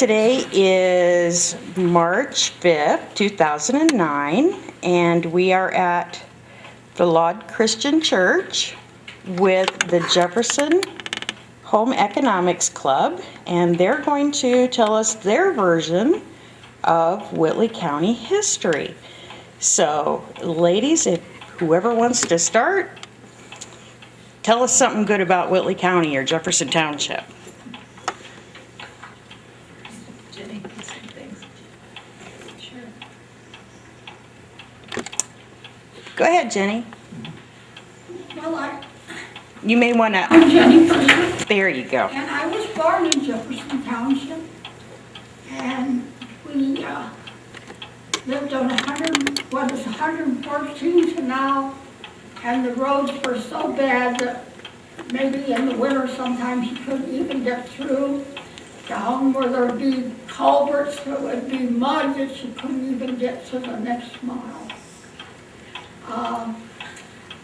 Today is March 5th, 2009, and we are at the Laud Christian Church with the Jefferson Home Economics Club, and they're going to tell us their version of Whitley County history. So, ladies, if whoever wants to start, tell us something good about Whitley County or Jefferson Township. Go ahead, Jenny. Well, You may want to. I'm Jenny Fisher, There you go. and I was born in Jefferson Township, and we lived on 114 to now, and the roads were so bad that maybe in the winter sometimes you couldn't even get through. Down where there'd be culverts, there would be mud that you couldn't even get to the next mile.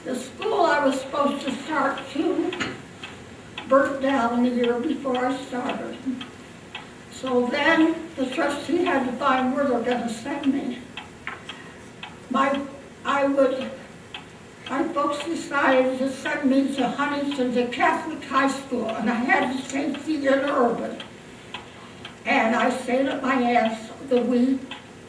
The school I was supposed to start to burnt down the year before I started. So then the trustee had to find where they're going to send me. My folks decided to send me to Huntington, the Catholic high school, and I had to take the interurban. And I stayed at my aunt's the week,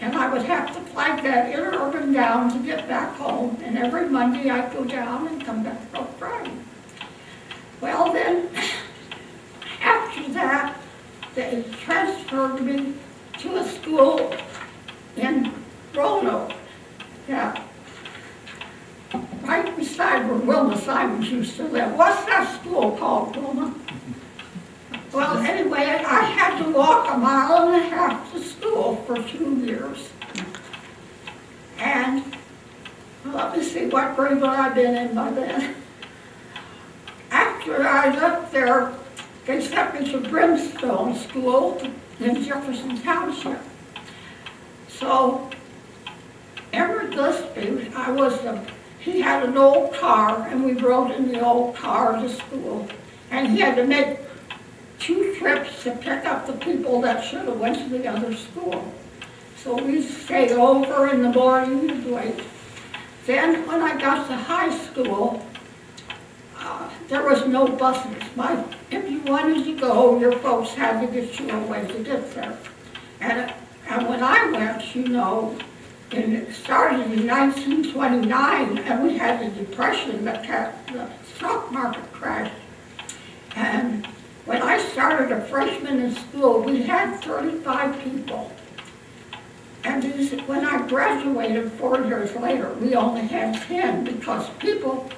and I would have to flag that interurban down to get back home. And every Monday I'd go down and come back on Friday. Well then, after that, they transferred me to a school in Roanoke. Yeah. Right beside where Wilma Simons used to live. What's that school called, Wilma? Well, anyway, I had to walk 1.5 miles to school for 2 years. And let me see what grade would I've been in by then. After I left there, they sent me to Brimstone School in Jefferson Township. So, Everett Gillespie, he had an old car, and we rode in the old car to school. And he had to make 2 trips to pick up the people that should have went to the other school. So we stayed over in the morning and wait. Then when I got to high school, there was no buses. If you wanted to go, your folks had to get you a way to get there. And when I went, it started in 1929, and we had the Depression, the stock market crash. And when I started a freshman in school, we had 35 people. And when I graduated 4 years later, we only had 10 because people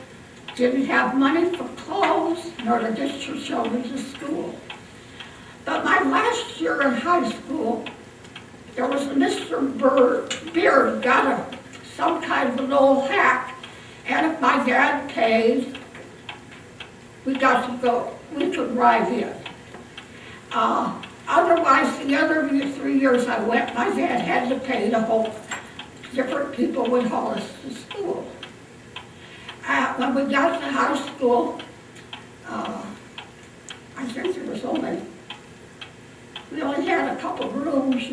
didn't have money for clothes nor to get your children to school. But my last year in high school, there was a Mr. Beard got some kind of an old hack, and if my dad paid, we got to go. We could ride in. Otherwise, the other 3 years I went, my dad had to pay to hold different people would haul us to school. When we got to high school, I think we only had a couple of rooms,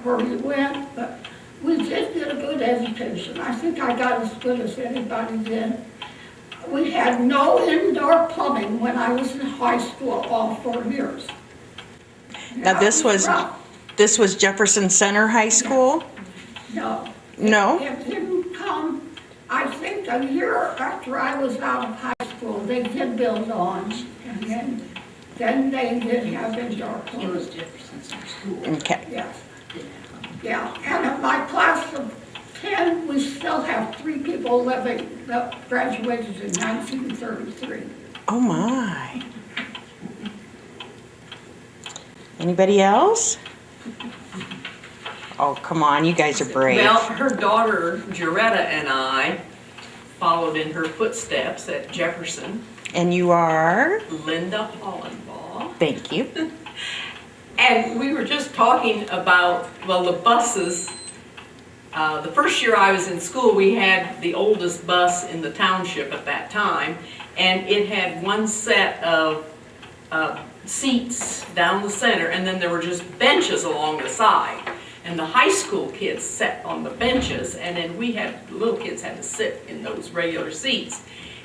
where we went, but we did get a good education. I think I got as good as anybody did. We had no indoor plumbing when I was in high school all 4 years. Now this was Jefferson Center High School? No. No? It didn't come, I think a year after I was out of high school, they did build on, and then they did have indoor plumbing. It was Jefferson Center School. Okay. Yes. Yeah, and in my class of 10, we still have 3 people living that graduated in 1933. Oh my. Anybody else? Oh, come on, you guys are brave. Well, her daughter, Jaretta, and I followed in her footsteps at Jefferson. And you are? Linda Hollenbaugh. Thank you. And we were just talking about, the buses. The first year I was in school, we had the oldest bus in the township at that time, and it had one set of seats down the center, and then there were just benches along the side. And the high school kids sat on the benches, and then the little kids had to sit in those regular seats.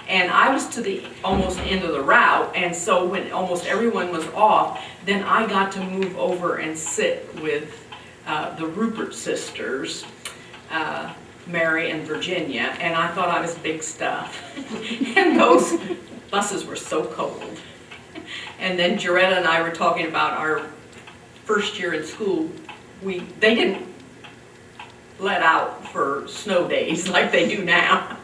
And I was to the almost end of the route, and so when almost everyone was off, then I got to move over and sit with the Rupert sisters, Mary and Virginia, and I thought I was big stuff. And those buses were so cold. And then Jaretta and I were talking about our first year in school. They didn't let out for snow days like they do now.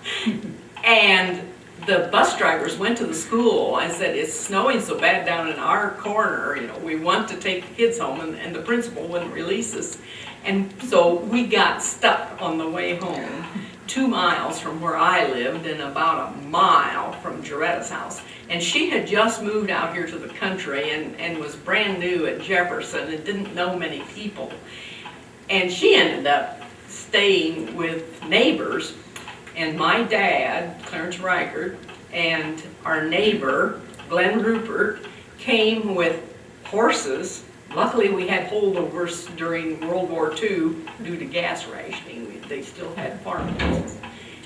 And the bus drivers went to the school and said, it's snowing so bad down in our corner, we want to take the kids home, and the principal wouldn't release us. And so we got stuck on the way home, 2 miles from where I lived and about a mile from Jaretta's house. And she had just moved out here to the country and was brand new at Jefferson and didn't know many people. And she ended up staying with neighbors. And my dad, Clarence Reichert, and our neighbor, Glenn Rupert, came with horses. Luckily, we had holdovers during World War II due to gas rationing. They still had farm horses.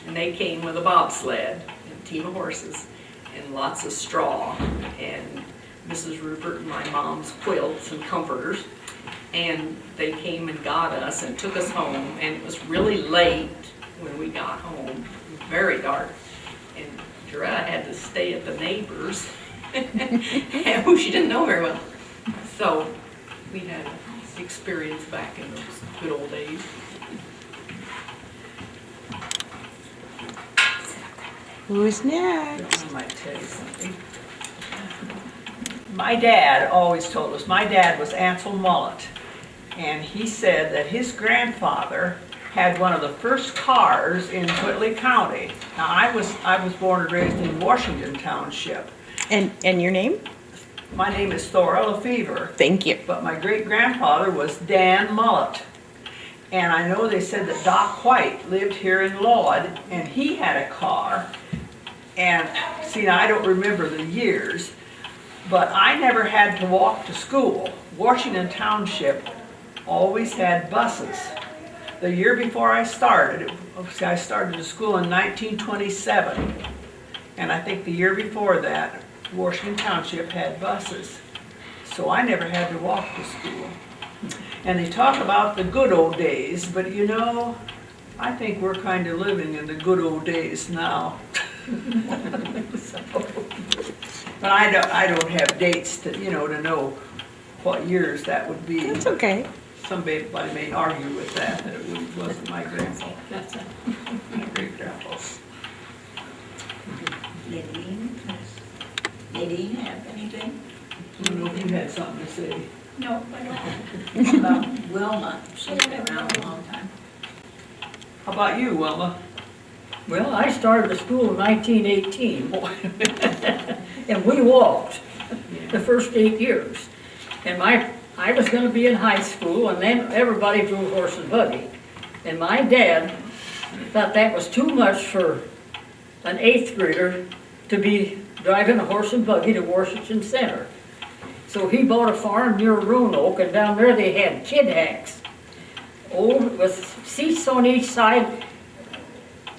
And they came with a bobsled and a team of horses and lots of straw and Mrs. Rupert and my mom's quilts and comforters. And they came and got us and took us home. And it was really late when we got home, very dark, and Jaretta had to stay at the neighbors, who she didn't know very well. So we had an experience back in those good old days. Who's next? I might tell you something. My dad always told us, my dad was Ansel Mullet, and he said that his grandfather had one of the first cars in Whitley County. Now, I was born and raised in Washington Township. And your name? My name is Thora Lefevre, Thank you. but my great-grandfather was Dan Mullet. And I know they said that Doc White lived here in Laud, and he had a car. And, see, now I don't remember the years, but I never had to walk to school. Washington Township always had buses. The year before I started the school in 1927, and I think the year before that, Washington Township had buses. So I never had to walk to school. And they talk about the good old days, but I think we're kind of living in the good old days now. So, but I don't have dates to know what years that would be. That's okay. Somebody may argue with that it wasn't my grandpa. That's my great-grandpa. Nadine, have anything? I don't know if you had something to say. No, I don't. What about Wilma? She's been around a long time. How about you, Wilma? Well, I started the school in 1918, and we walked the first 8 years. And I was going to be in high school, and then everybody drove horse and buggy. And my dad thought that was too much for an 8th grader to be driving a horse and buggy to Washington Center. So he bought a farm near Roanoke, and down there they had kid hacks, with seats on each side,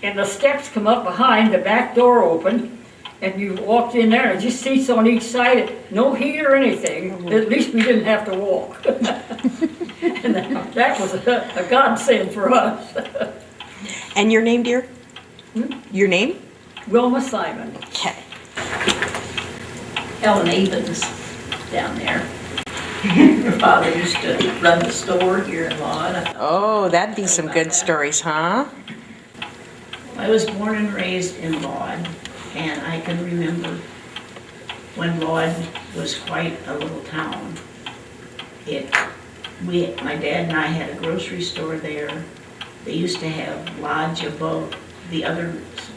and the steps come up behind, the back door open, and you walked in there, and just seats on each side, no heat or anything. At least we didn't have to walk. And that was a godsend for us. And your name, dear? Your name? Wilma Simon. Okay. Ellen Evans down there. Her father used to run the store here in Laud. Oh, that'd be some good stories, huh? I was born and raised in Laud, and I can remember when Laud was quite a little town. My dad and I had a grocery store there. They used to have lodge above the other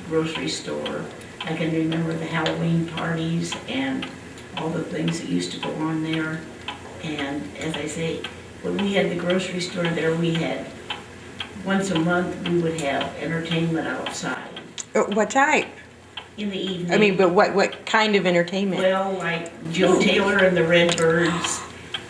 grocery store. I can remember the Halloween parties and all the things that used to go on there. And as I say, when we had the grocery store there, we had, once a month, we would have entertainment outside. What type? in the evening. I mean, but what kind of entertainment? Well, like Joe Taylor and the Redbirds,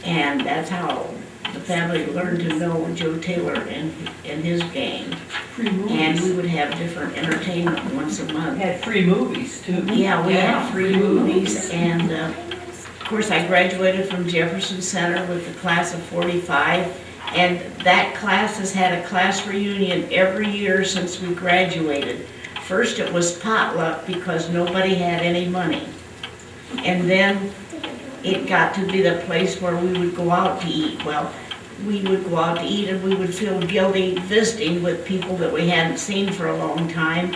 and that's how the family learned to know Joe Taylor and his gang. Free movies. And we would have different entertainment once a month. Had free movies too. Yeah, we Yeah, had free movies, and of course, I graduated from Jefferson Center with the class of 45, and that class has had a class reunion every year since we graduated. First, it was potluck because nobody had any money, and then it got to be the place where we would go out to eat. Well, we would go out to eat and we would feel guilty visiting with people that we hadn't seen for a long time,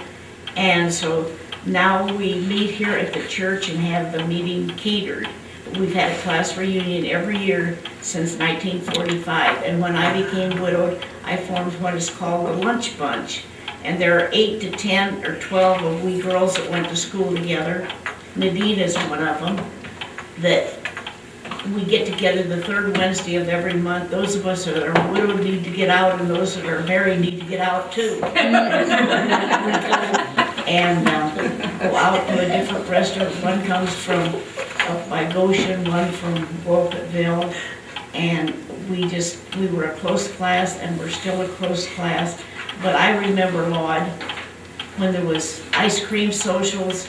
and so now we meet here at the church and have the meeting catered. We've had a class reunion every year since 1945, and when I became widowed, I formed what is called the Lunch Bunch. And there are 8 to 10 or 12 of we girls that went to school together. Nadine is one of them, that we get together the third Wednesday of every month. Those of us that are widowed need to get out, and those that are married need to get out too. And go out to a different restaurant. One comes from up by Goshen, one from Wolfettville, and we were a close class, and we're still a close class. But I remember, Lord, when there was ice cream socials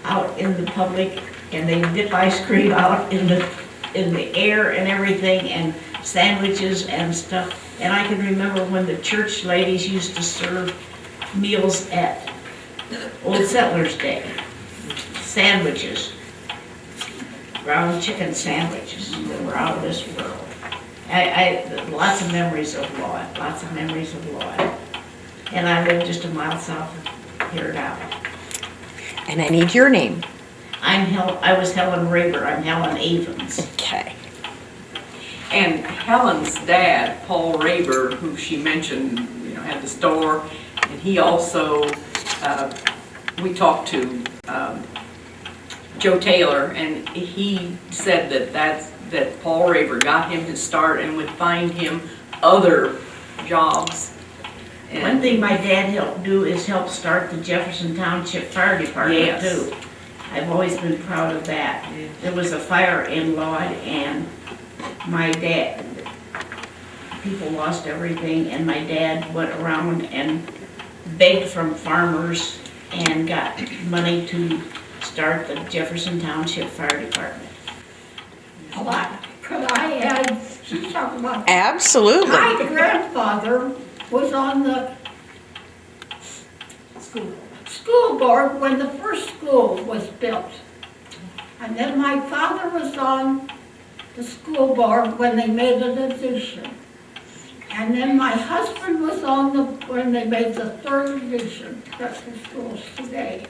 out in the public, and they dip ice cream out in the air and everything, and sandwiches and stuff. And I can remember when the church ladies used to serve meals at Old Settlers Day, sandwiches. Ground chicken sandwiches that were out of this world. Lots of memories of Lord, lots of memories of Lord. And I live just a mile south of here now. And I need your name. I was Helen Raber, I'm Helen Avens. Okay. And Helen's dad, Paul Raber, who she mentioned, had the store, and he also, we talked to Joe Taylor, and he said that Paul Raber got him his start and would find him other jobs. And One thing my dad helped do is help start the Jefferson Township Fire Department Yes. too. I've always been proud of that. There was a fire in Lod, and my dad, people lost everything, and my dad went around and begged from farmers and got money to start the Jefferson Township Fire Department. Could I add, she's talking about, Absolutely. my grandfather was on the school board when the first school was built. And then my father was on the school board when they made an addition. And then my husband was on when they made the third addition, that's the schools today.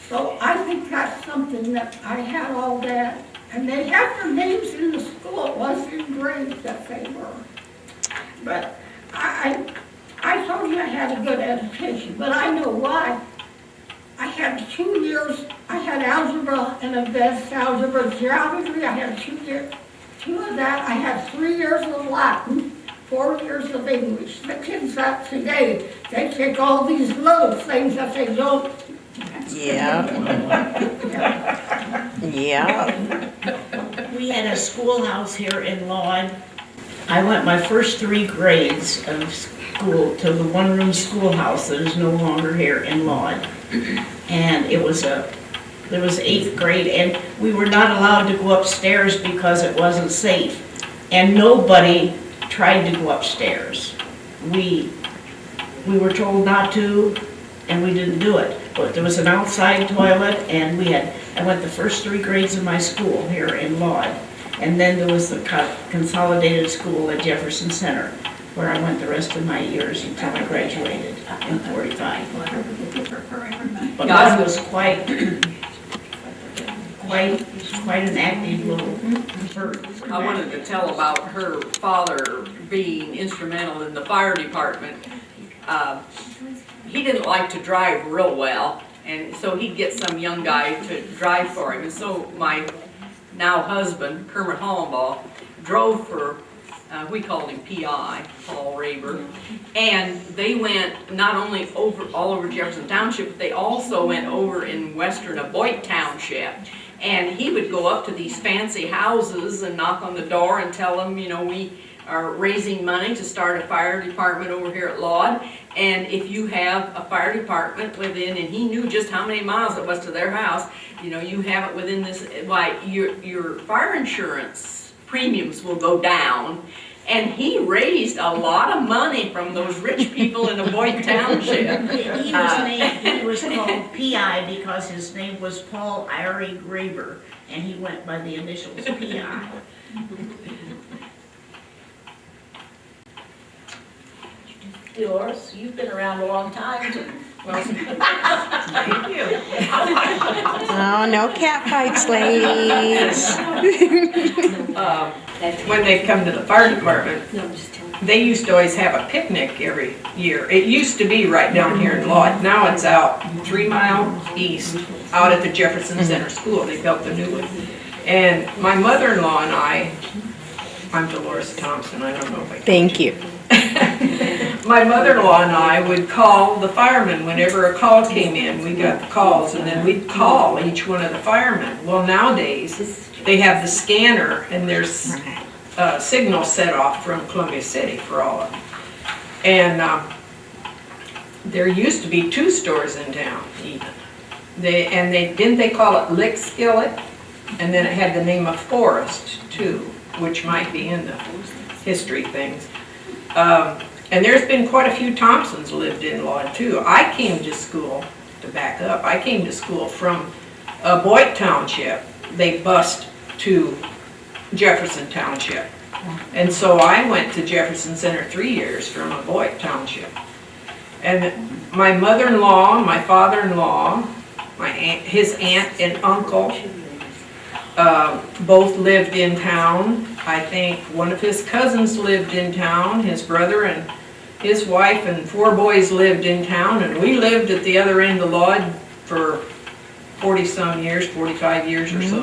So I think that's something that I had all that. And they have their names in the school, it was engraved that they were. But I told you I had a good education, but I know why. I had 2 years, I had algebra and advanced algebra, geometry, I had 2 years. 2 of that, I had 3 years of Latin, 4 years of English. The kids that today, they take all these little things that they don't. Yeah. Yeah. We had a schoolhouse here in Lod. I went my first 3 grades of school to the one-room schoolhouse that is no longer here in Lod. And there was 8th grade, and we were not allowed to go upstairs because it wasn't safe. And nobody tried to go upstairs. We were told not to, and we didn't do it. But there was an outside toilet, and I went the first 3 grades of my school here in Lod. And then there was the consolidated school at Jefferson Center, where I went the rest of my years until I graduated in 45. But God was quite an active little person. I wanted to tell about her father being instrumental in the fire department. He didn't like to drive real well, and so he'd get some young guy to drive for him. And so my now husband, Kermit Hollenbaugh, drove for we called him PI, Paul Raber. And they went not only all over Jefferson Township, but they also went over in western Aboit Township. And he would go up to these fancy houses and knock on the door and tell them, you know, we are raising money to start a fire department over here at Laud. And if you have a fire department within, and he knew just how many miles it was to their house, you know, you have it within this, like your fire insurance premiums will go down. And he raised a lot of money from those rich people in Aboit Township. He was called PI because his name was Paul Irie Graber, and he went by the initials PI. Dolores, you've been around a long time too. Well, thank you. Oh, no cat fights, ladies. When they come to the fire department, they used to always have a picnic every year. It used to be right down here in Lawton. Now it's out 3 miles east, out at the Jefferson Center School. They built the new one. And my mother-in-law and I'm Dolores Thompson, I don't know if I Thank you. My mother-in-law and I would call the firemen whenever a call came in. We got the calls, and then we'd call each one of the firemen. Well, nowadays, they have the scanner, and there's a signal set off from Columbia City for all of them. And there used to be 2 stores in town, even. Didn't they call it Lick Skillet? And then it had the name of Forest, too, which might be in the history things. And there's been quite a few Thompsons lived in Lawd too. I came to school, to back up, I came to school from Aboit Township. They bused to Jefferson Township. And so I went to Jefferson Center 3 years from Aboit Township. And my mother-in-law, my father-in-law, his aunt and uncle, both lived in town. I think one of his cousins lived in town. His brother and his wife and 4 boys lived in town, and we lived at the other end of Lawd for 40-some years, 45 years or so,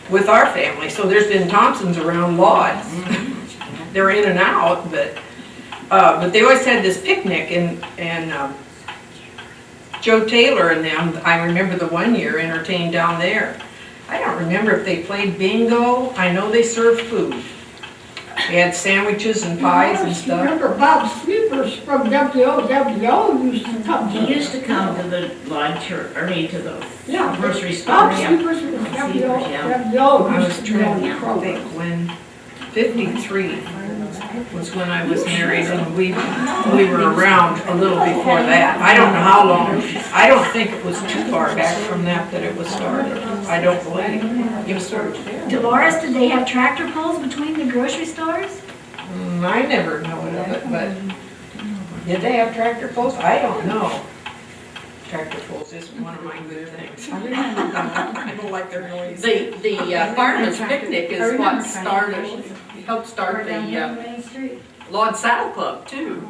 with our family. So there's been Thompsons around Lawd. They're in and out, but they always had this picnic, and Joe Taylor and them, I remember the one year entertained down there. I don't remember if they played bingo. I know they served food. They had sandwiches and pies and stuff. Remember Bob Sweepers from WOWO used to come. He used to come to the Lodge Church, or to the Yeah, grocery store. Bob Yeah. Sweepers was yeah. WOWO. I was trying to think when, 53 was when I was married, and we were around a little before that. I don't know how long. I don't think it was too far back from that it was started. I don't believe. It was started there. Dolores, did they have tractor pulls between the grocery stores? I never know it of it, but did they have tractor pulls? I don't know. Tractor pulls is one of my good things. I don't like their noise. The fireman's picnic is what helped start the Lawd Saddle Club too.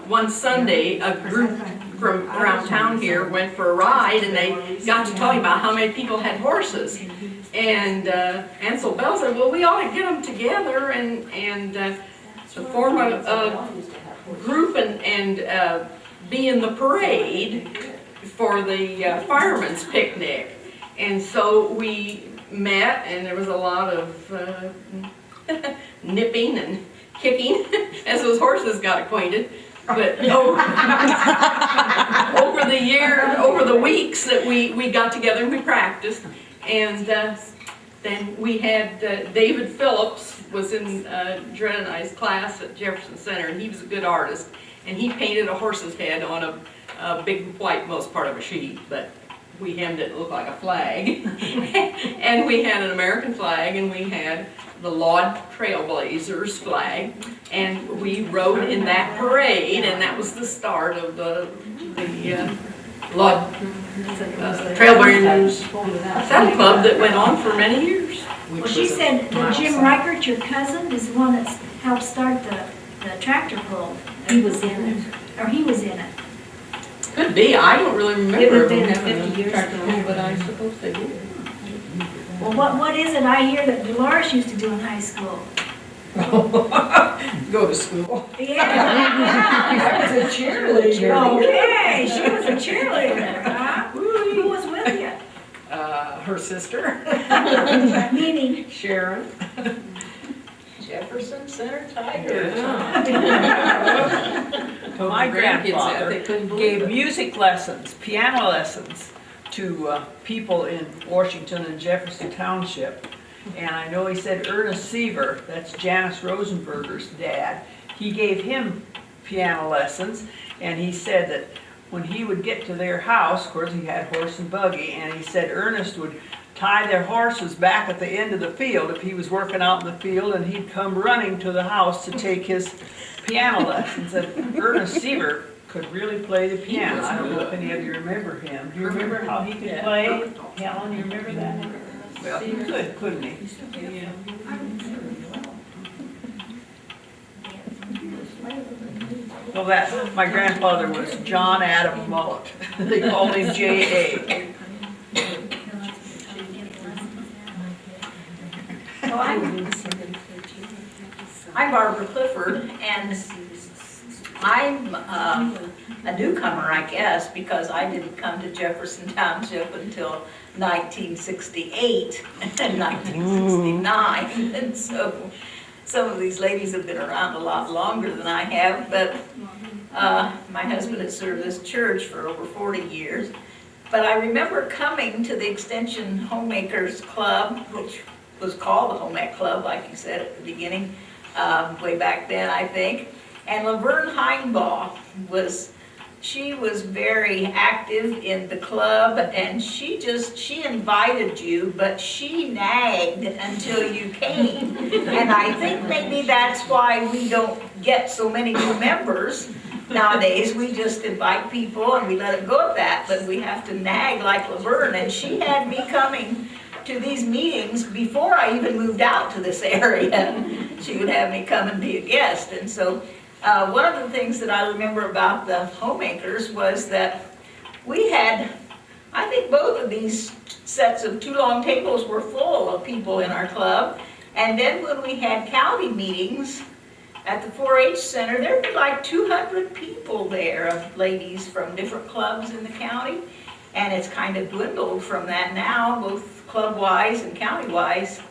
One Sunday, a group from around town here went for a ride, and they got to talking about how many people had horses. And Ansel Bell said, well, we ought to get them together and form a group and be in the parade for the fireman's picnic. And so we met, and there was a lot of nipping and kicking as those horses got acquainted. But over the weeks that we got together and we practiced, and then we had David Phillips was in Dred and I's class at Jefferson Center, and he was a good artist, and he painted a horse's head on a big white, most part of a sheet, but we hemmed it to look like a flag. And we had an American flag, and we had the Lawd Trailblazers flag, and we rode in that parade, and that was the start of the Lawd Trailblazers Saddle Club that went on for many years. Well, she said that Jim Reichert, your cousin, is the one that's helped start the tractor pull. He was in it. Or he was in it. Could be, I don't really It remember would have been having 50 a years tractor ago. pull, but I suppose they did. Well, what is it I hear that Dolores used to do in high school? Go to school. Yeah. I was a cheerleader. Okay, she was a cheerleader, huh? Who was with you? Her sister, Meaning, Sharon. Jefferson Center Tigers. My grandkids said they grandfather couldn't believe gave it. music lessons, piano lessons to people in Washington and Jefferson Township. And I know he said Ernest Seaver, that's Janice Rosenberger's dad, he gave him piano lessons. And he said that when he would get to their house, of course he had horse and buggy, and he said Ernest would tie their horses back at the end of the field if he was working out in the field, and he'd come running to the house to take his piano lessons. And Ernest Seaver could really play the piano. I don't know if any of you remember him. Do you remember how he could play? Helen, you remember that? Well, he could, couldn't he? Well, that, my grandfather was John Adam Mullet. They called him J.A. Well, I'm Barbara Clifford, and I'm a newcomer, I guess, because I didn't come to Jefferson Township until 1968 and 1969. And so some of these ladies have been around a lot longer than I have, but my husband has served this church for over 40 years. But I remember coming to the Extension Homemakers Club, which was called the Home Ec Club, like you said at the beginning, way back then, I think. And Laverne Heinbaugh she was very active in the club, and she invited you, but she nagged until you came. And I think maybe that's why we don't get so many new members nowadays. We just invite people and we let it go at that, but we have to nag like Laverne. And she had me coming to these meetings before I even moved out to this area. She would have me come and be a guest. And so one of the things that I remember about the homemakers was that we had, I think both of these sets of two long tables were full of people in our club. And then when we had county meetings at the 4-H center, there'd be like 200 people there of ladies from different clubs in the county. And it's kind of dwindled from that now, both club-wise and county-wise,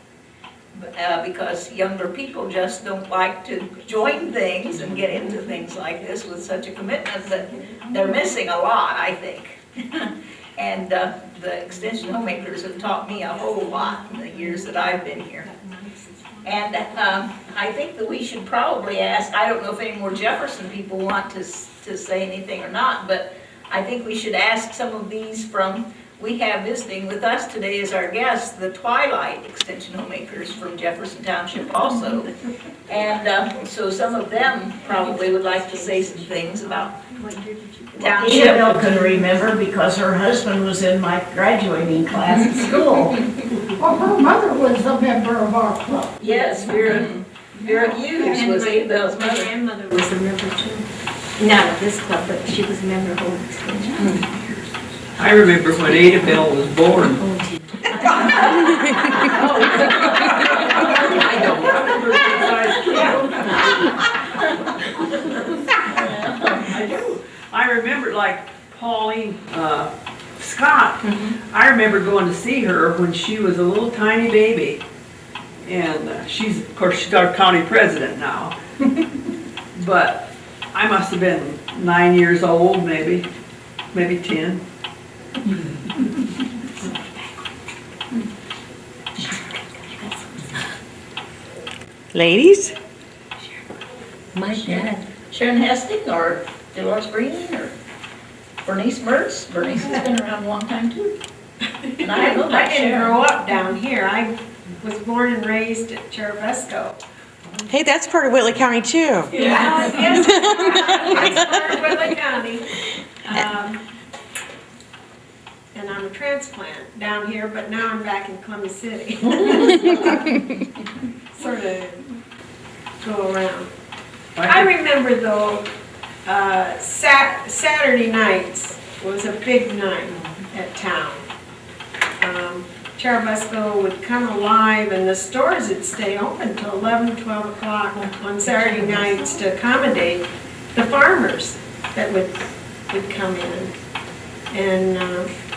because younger people just don't like to join things and get into things like this with such a commitment that they're missing a lot, I think. And the Extension Homemakers have taught me a whole lot in the years that I've been here. And I think that we should probably ask, I don't know if any more Jefferson people want to say anything or not, but I think we should ask some of these from, we have visiting with us today as our guests, the Twilight Extension Homemakers from Jefferson Township also. And so some of them probably would like to say some things about Township. Isabel can remember because her husband was in my graduating class at school. well, her mother was a member of our club. Yes, Vera Hughes was Abel's My mother. grandmother was a member too. Not of this club, but she was a member of Home Extension. I remember when Ada Bell was born. I don't. I do. I remember like Pauline Scott. I remember going to see her when she was a little tiny baby. And of course, she's our county president now. But I must have been 9 years old, maybe 10. Ladies? My dad. Sharon Hesting or Dolores Green or Bernice Mertz. Bernice has been around a long time too. And I know that I didn't Sharon. grow up down here. I was born and raised at Cherubusco. Hey, that's part of Whitley County too. Yes, it's part of Whitley County. And I'm a transplant down here, but now I'm back in Columbus City. Sort of go around. I remember though, Saturday nights was a big night at town. Churubusco would come alive and the stores would stay open till 11, 12 o'clock on Saturday nights to accommodate the farmers that would come in. And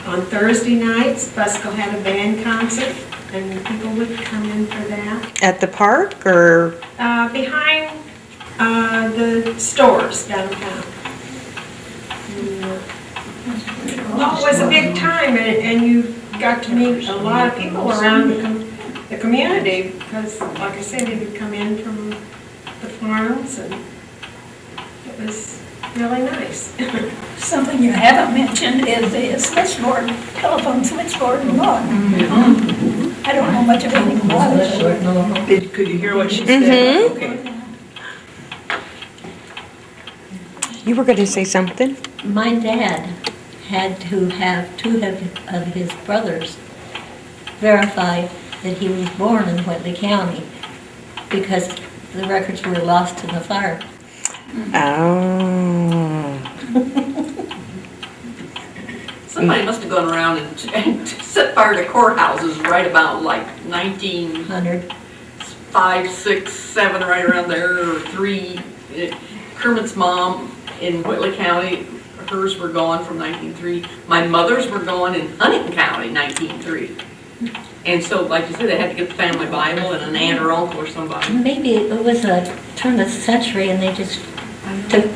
on Thursday nights, Busco had a band concert and people would come in for that. At the park or? Behind the stores downtown. Well, it was a big time and you got to meet a lot of people around the community because, like I said, they would come in from the farms and it was really nice. Something you haven't mentioned is the switchboard, telephone switchboard in Lord. I don't know much of anything about it. Could you hear what she said? Okay. You were going to say something? My dad had to have two of his brothers verify that he was born in Whitley County because the records were lost to the fire. Oh. Somebody must have gone around and set fire to courthouses right about like 1905, 6, 7, right around there, or 3. Kermit's mom in Whitley County, hers were gone from 1903. My mother's were gone in Huntington County, 1903. And so, like you said, they had to get the family Bible and an aunt or uncle or somebody. Maybe it was a turn of the century and they just took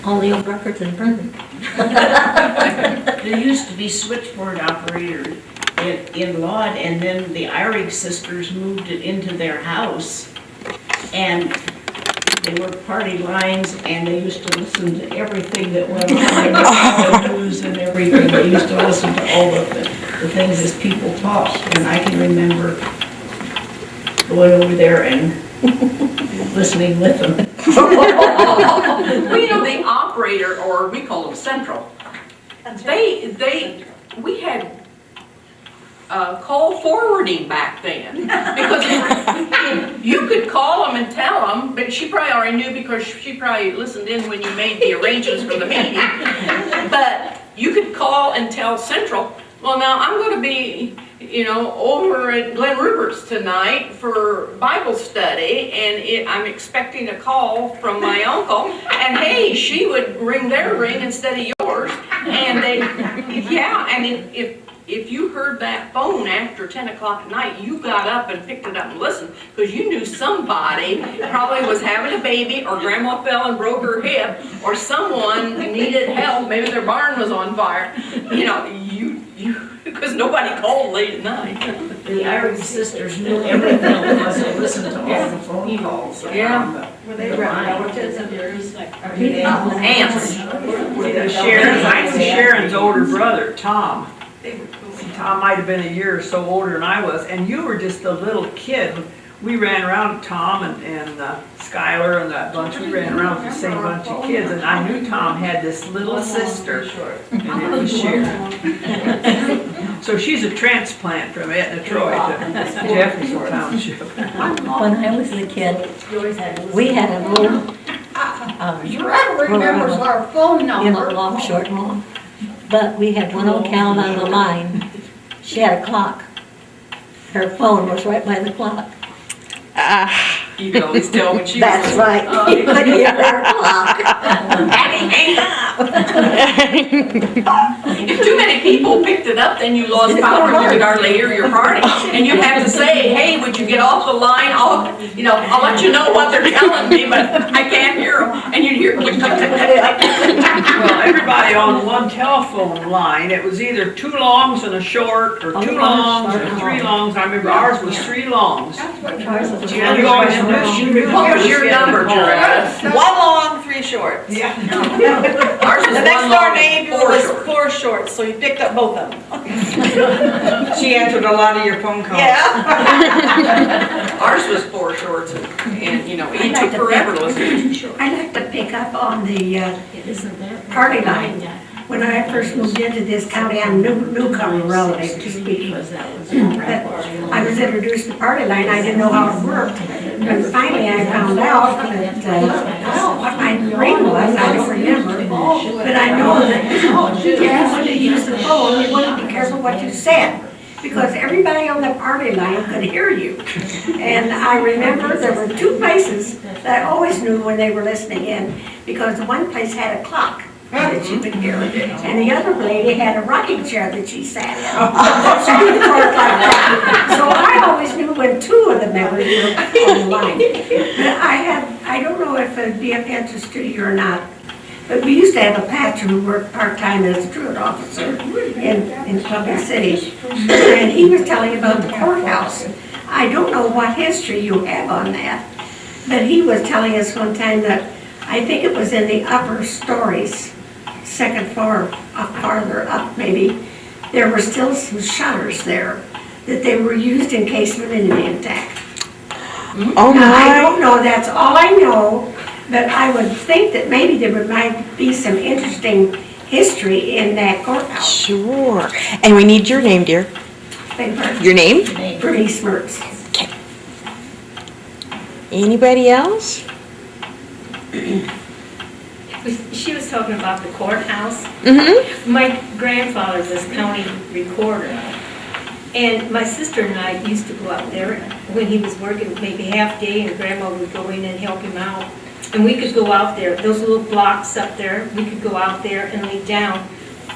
all the old records and burned them. There used to be switchboard operators in Lod, and then the Eyrig sisters moved it into their house. And they were party lines, and they used to listen to everything that went on, the news and everything. They used to listen to all of the things as people talked. And I can remember going over there and listening with them. Well, you know, the operator, or we call them central, we had call forwarding back then, because you could call them and tell them, but she probably already knew because she probably listened in when you made the arrangements for the meeting. But you could call and tell Central, well, now I'm going to be, you know, over at Glen Rupert's tonight for Bible study, and I'm expecting a call from my uncle, and hey, she would ring their ring instead of yours, and they, yeah, and if you heard that phone after 10 o'clock at night, you got up and picked it up and listened, because you knew somebody probably was having a baby, or grandma fell and broke her hip, or someone needed help, maybe their barn was on fire, you know, because nobody called late at night. The Irish sisters knew everything because they listened to all the phone calls. Yeah. Were they relatives of yours? Aunts. Sharon's older brother, Tom. Tom might have been a year or so older than I was, and you were just a little kid. We ran around with Tom and Skylar and that bunch. We ran around with the same bunch of kids, and I knew Tom had this little sister, and it was Sharon. So she's a transplant from Etna Troy to Jefferson Township. When I was a kid, we had a little, Fred remembers our phone you know, number. long, short, long. But we had one old cow on the line. She had a clock. Her phone was right by the clock. You could always tell when she That's was. right. You could hear her clock. Hang up. If too many people picked it up, then you lost power. You could hardly hear your party, and you have to say, "Hey, would you get off the line? I'll let you know what they're telling me, but I can't hear them." And you'd hear click, click, click, click, click. Well, everybody on one telephone line, it was either 2 longs and a short, or 2 longs or 3 longs. I remember ours was 3 longs. That's what ours was. You always knew. What was your number, Gerard? 1 long, 3 shorts. Yeah. Ours was The next 1 door long, neighbor 4 was short. 4 shorts, so you picked up both of them. She answered a lot of your phone calls. Yeah. Ours was 4 shorts, and you know, it took forever to listen to 2 shorts. I like to pick up on the party line. When I first moved into this county, I'm newcomer relative to speaking. But I was introduced to party line, I didn't know how it worked. And finally I found out that, what my ring was, I don't remember. But I know that if you wanted to use the phone, you wanted to be careful what you said. because everybody on the party line could hear you. And I remember there were two places that I always knew when they were listening in, because one place had a clock that you could hear, and the other lady had a rocking chair that she sat in. She did the court like that. So I always knew when two of the members were on the line. But I don't know if it'd be of interest to you or not, but we used to have a pastor who worked part-time as a truant officer in Columbia City, and he was telling about the courthouse. I don't know what history you have on that, but he was telling us one time that I think it was in the upper stories, second floor, farther up maybe, there were still some shutters there that they were used in case of an enemy attack. Oh Now, I my. don't know, that's all I know, but I would think that maybe there might be some interesting history in that courthouse. Sure. And we need your name, dear. Your name? Bernice Mertz. Okay. Anybody else? She was talking about the courthouse. Mm-hmm. My grandfather was county recorder, and my sister and I used to go out there when he was working maybe half day, and Grandma would go in and help him out. And we could go out there, those little blocks up there, we could go out there and lay down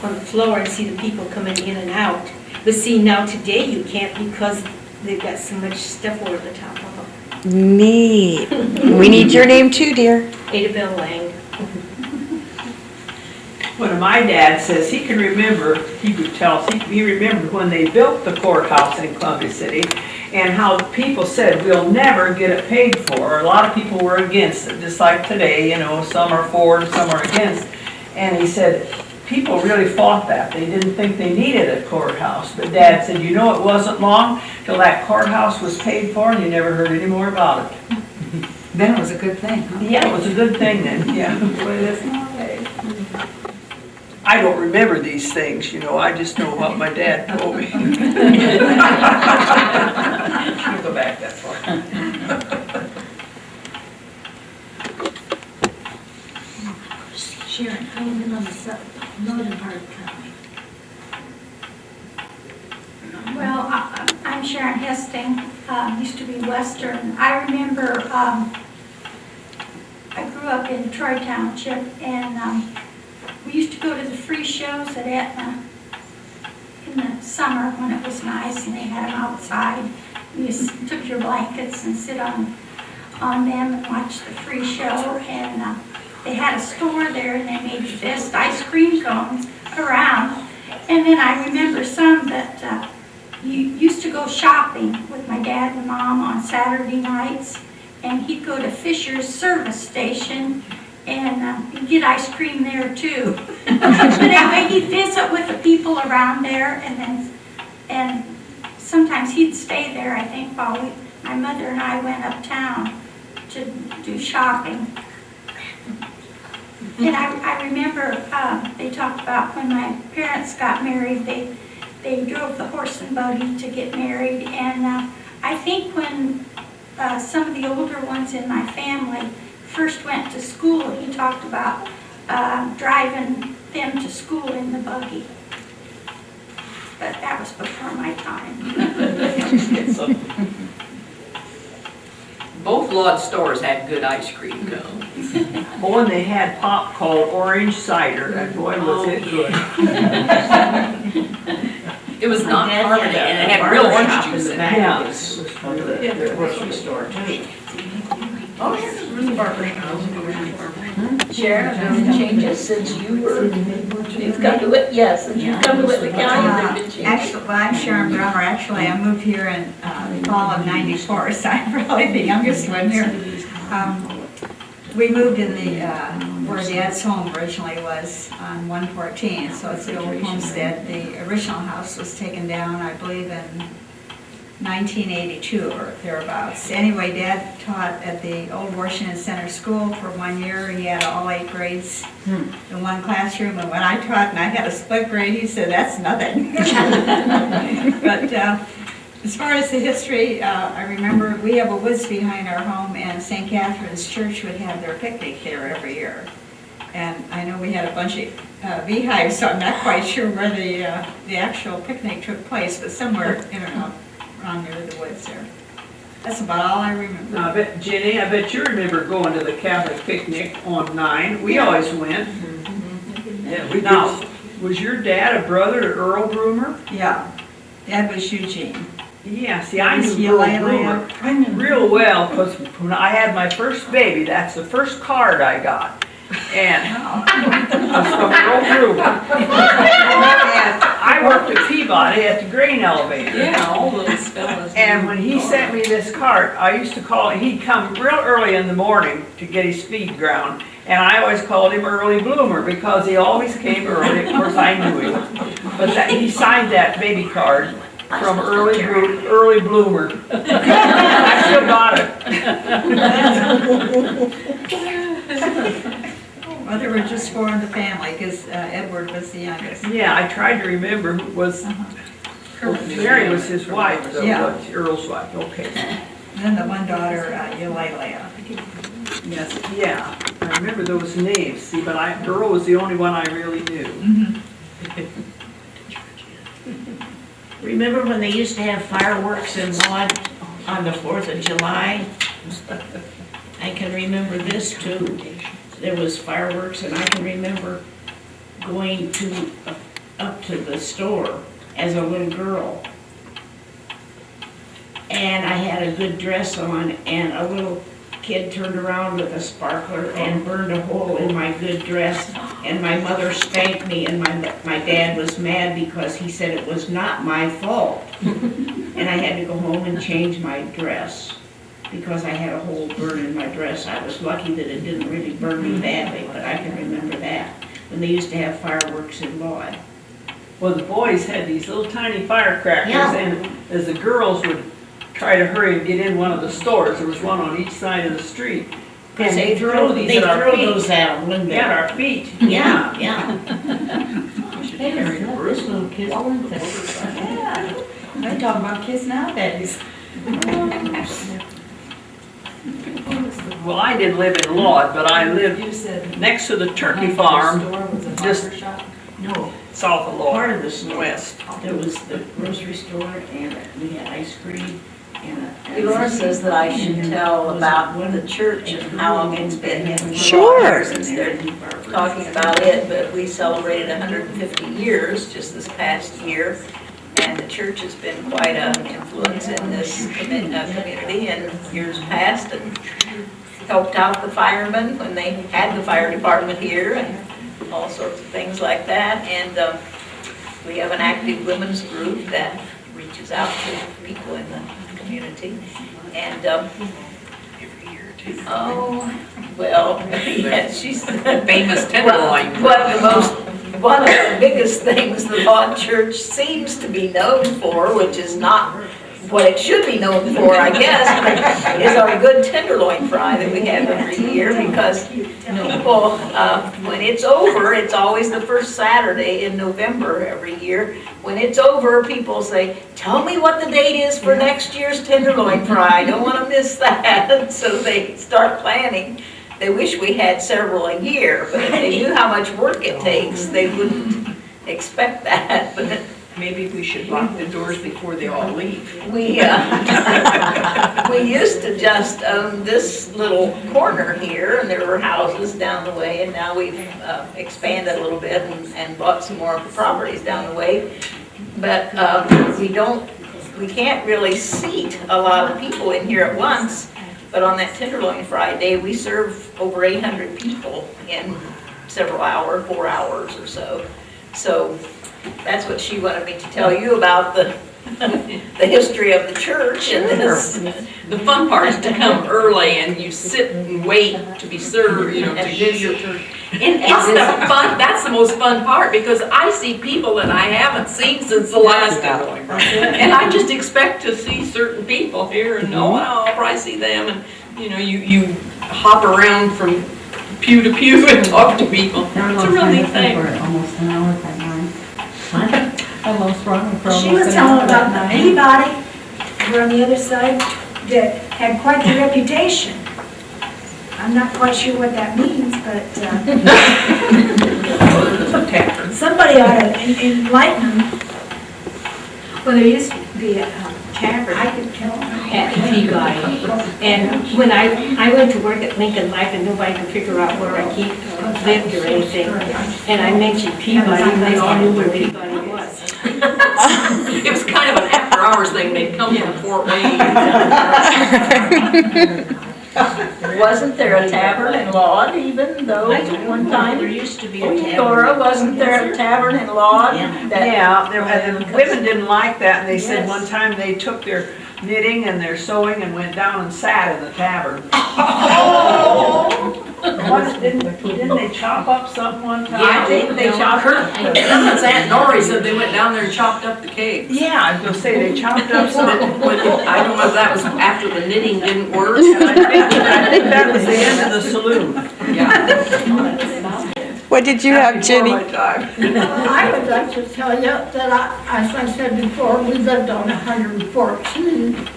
on the floor and see the people coming in and out. But see, now today you can't because they've got so much stuff over the top of them. Neat. We need your name too, dear. Ada Bell Lang. When my dad says he can remember, he would tell us, he remembered when they built the courthouse in Columbia City and how people said, we'll never get it paid for. A lot of people were against it, just like today, you know, some are for and some are against. And he said, people really fought that. They didn't think they needed a courthouse. But Dad said, you know, it wasn't long till that courthouse was paid for and you never heard any more about it. Then it was a good thing, huh? Yeah, it was a good thing then, yeah. I don't remember these things, you know, I just know what my dad told me. We'll go back that far. Sharon, I live on the northern part of the county. Well, I'm Sharon Hesting, used to be Western. I remember I grew up in Troy Township, and we used to go to the free shows at Etna in the summer when it was nice and they had them outside. You just took your blankets and sit on them and watch the free show. And they had a store there and they made the best ice cream cones around. And then I remember some that you used to go shopping with my dad and mom on Saturday nights, and he'd go to Fisher's service station and you'd get ice cream there too. But anyway, he'd visit with the people around there, and sometimes he'd stay there, I think, while my mother and I went uptown to do shopping. And I remember they talked about when my parents got married, they drove the horse and buggy to get married. And I think when some of the older ones in my family first went to school, he talked about driving them to school in the buggy. But that was before my time. Both Lod stores had good ice cream cones. Oh, and they had pop called orange cider, and boy was it good. It was not carbonated, and it had real orange juice in it. Yeah. The grocery store too. Oh, yeah, there was a barber shop. Sharon, have there been changes since you've come to it? Yes, since you've come to Whitley County, have there been changes? Actually, well, I'm Sharon Browner. Actually, I moved here in fall of '94, so I'm probably the youngest one here. We moved in the, where Dad's home originally was on 114, so it's the old homestead. The original house was taken down, I believe, in 1982 or thereabouts. Anyway, Dad taught at the old Washington Center School for 1 year. He had all 8 grades in one classroom, and when I taught and I had a split grade, he said, that's nothing. But as far as the history, I remember we have a woods behind our home, and St. Catherine's Church would have their picnic there every year. And I know we had a bunch of beehives, so I'm not quite sure where the actual picnic took place, but somewhere in and around near the woods there. That's about all I remember. I bet, Jenny, I bet you remember going to the Catholic picnic on 9. We always went. Yeah, we now, was your dad a brother to Earl Broomer? Yeah, Dad was Eugene. Yeah, see, I Was knew he Earl a Layla? Broomer real well, because when I had my first baby, that's the first card I got. And it was from Earl Broomer. And I worked at Peabody at the grain elevator. Yeah, all those fellas. And when he sent me this cart, I used to call, he'd come real early in the morning to get his feed ground. And I always called him Early Bloomer because he always came early. Of course, I knew him. But he signed that baby card from Early Bloomer. I still got it. Well, there were just 4 in the family, because Edward was the youngest. Yeah, I tried to remember who was, Mary was his wife, though, Yeah. was Earl's wife, okay. And then the one daughter, Eulalia. Yes, yeah, I remember those names, see, but Earl was the only one I really knew. Remember when they used to have fireworks in Lodge on the 4th of July? I can remember this too. There was fireworks, and I can remember going up to the store as a little girl. And I had a good dress on, and a little kid turned around with a sparkler and burned a hole in my good dress, and my mother spanked me, and my dad was mad because he said it was not my fault. And I had to go home and change my dress because I had a hole burn in my dress. I was lucky that it didn't really burn me badly, but I can remember that, when they used to have fireworks in Lod. Well, the boys had these little tiny firecrackers, Yeah. and as the girls would try to hurry and get in one of the stores, there was one on each side of the street. Because And they throw these they at our throw feet. those out, wouldn't they? At our feet. Yeah, yeah. They didn't know this little kids weren't there. Yeah, they're talking about kids nowadays. Well, I didn't live in Lod, but I lived next to the turkey farm, just No, south of Lod. part of the store. West. There was the grocery store, and we had ice cream, and. Laura says that I should tell about the church and how long it's been. Sure. Since they're talking about it, but we celebrated 150 years just this past year. And the church has been quite an influence in this community in years past, and helped out the firemen when they had the fire department here, and all sorts of things like that. And we have an active women's group that reaches out to people in the community. And oh, well, yeah, she's Famous tenderloin. one of the biggest things the Lod Church seems to be known for, which is not what it should be known for, I guess, is our good tenderloin fry that we have every year, because people, when it's over, it's always the first Saturday in November every year. When it's over, people say, tell me what the date is for next year's tenderloin fry. I don't want to miss that. So they start planning. They wish we had several a year, but if they knew how much work it takes, they wouldn't expect that. But Maybe we should lock the doors before they all leave. we used to just own this little corner here, and there were houses down the way, and now we've expanded a little bit and bought some more properties down the way. But we can't really seat a lot of people in here at once. But on that tenderloin Friday, we serve over 800 people in several hours, 4 hours or so. So that's what she wanted me to tell you about the history of the church and this. The fun part is to come early and you sit and wait to be served, to get your turn. And it's the fun, that's the most fun part, because I see people that I haven't seen since the last tenderloin. And I just expect to see certain people here, and I'll probably see them, and you hop around from pew to pew and talk to people. It's a real neat thing. Almost an hour that night. Almost running for almost She was an telling hour about that the night. Peabody over on the other side that had quite the reputation. I I'm not quite sure what that means, but somebody ought to enlighten them. Well, there used to be a tavern I could tell them. at Peabody. And when I went to work at Lincoln Life and nobody could figure out where I lived or anything, and I mentioned Peabody, and they all knew where Peabody was. It was kind of an after-hours thing, they'd come from Fort Wayne. Wasn't there a tavern in Lod even though one time? There used to be a tavern. Dora, wasn't there a tavern in Lod? Yeah. And the women didn't like that, and they said one time they took their knitting and their sewing and went down and sat in the tavern. What, didn't they chop up something one time? Yeah, they chopped Kermit's Aunt Nori said they went down there and chopped up the cakes. Yeah, I was gonna say, they chopped up something. I don't know if that was after the knitting didn't work. I think that was the end of the saloon. Yeah. What did you have, Jenny? I would like to tell you that as I said before, we lived on 114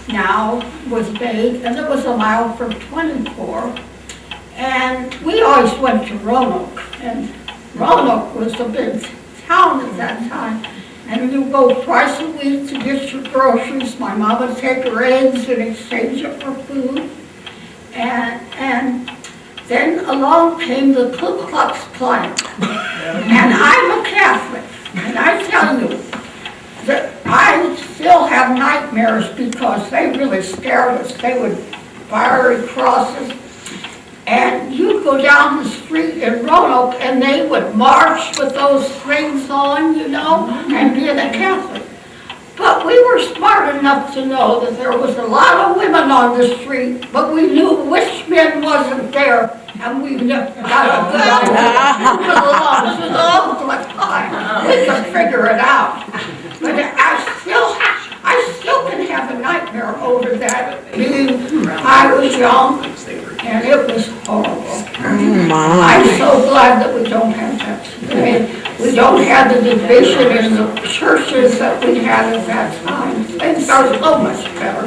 now was made, and it was allowed for 24. And we always went to Roanoke, and Roanoke was a big town at that time. And you go twice a week to get your groceries. My mom would take her eggs and exchange it for food. And then along came the Ku Klux Klan. And I'm a Catholic, and I tell you that I still have nightmares because they really scared us. They would fire crosses. And you'd go down the street in Roanoke and they would march with those things on, you know, and being a Catholic. But we were smart enough to know that there was a lot of women on the street, but we knew which men wasn't there, and we got a good idea who belonged to the Ku Klux Klan. We could figure it out. But I still can have a nightmare over that. I was young, and it was horrible. I'm so glad that we don't have that today. We don't have the division in the churches that we had at that time. Things are so much better.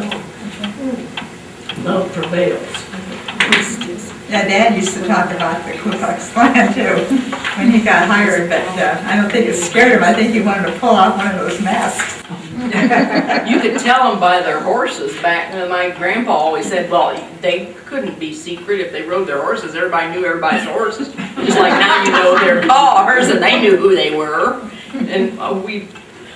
Love prevails. Yeah, Dad used to talk about the Ku Klux Klan too, when he got hired, but I don't think it scared him. I think he wanted to pull out one of those masks. You could tell them by their horses back then. My grandpa always said, well, they couldn't be secret if they rode their horses. Everybody knew everybody's horses. Just like now you know their cars, and they knew who they were. And we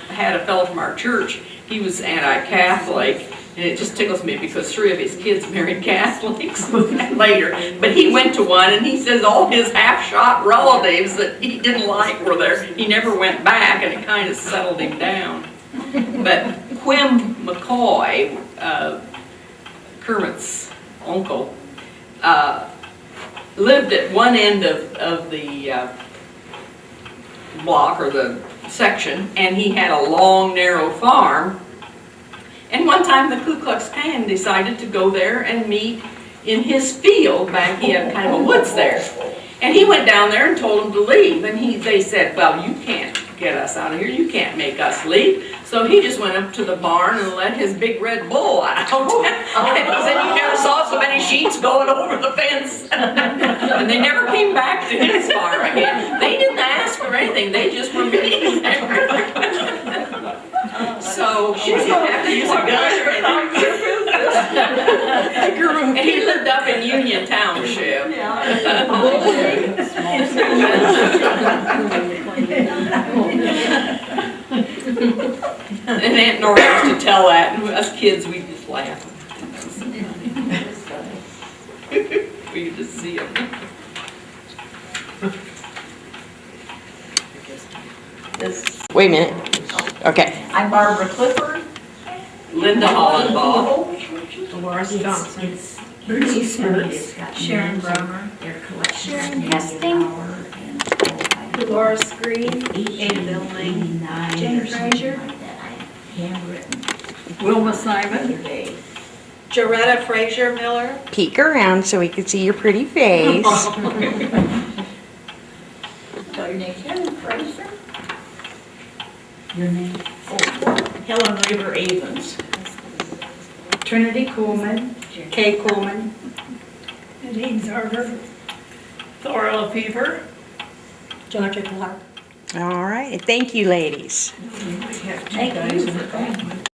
had a fellow from our church. He was anti-Catholic. And it just tickles me because 3 of his kids married Catholics later. But he went to one and he says all his half-shot relatives that he didn't like were there. He never went back, and it kind of settled him down. But Quim McCoy, Kermit's uncle, lived at one end of the block or the section, and he had a long, narrow farm. And one time the Ku Klux Klan decided to go there and meet in his field back. He had kind of a woods there. And he went down there and told them to leave. And they said, well, you can't get us out of here. You can't make us leave. So he just went up to the barn and let his big red bull out. And he said, you never saw so many sheets going over the fence. And they never came back to his farm again. They didn't ask for anything. They just were meeting there. So she didn't have to use a gun or anything. And he lived up in Union Township. And Aunt Nora used to tell that, and us kids, we just laugh. We could just see them. Wait a minute. Okay. I'm Barbara Clifford. Linda Hollenbaugh. Dolores Johnson. Bernice Smith. Sharon Brummer. Their collection. Sharon Hesting. Dolores Green. Ada Billman. Jane Frazier. Handwritten. Wilma Simon. Jaretta Frazier Miller. Peek around so we can see your pretty face. Karen Fraser. Your name? Helen Weaver Avens. Trinity Coolman. Kay Coolman. And Names are her. Thora LaFever. Georgia Clark. All right, thank you, ladies. We have two Thank guys you in for the coming.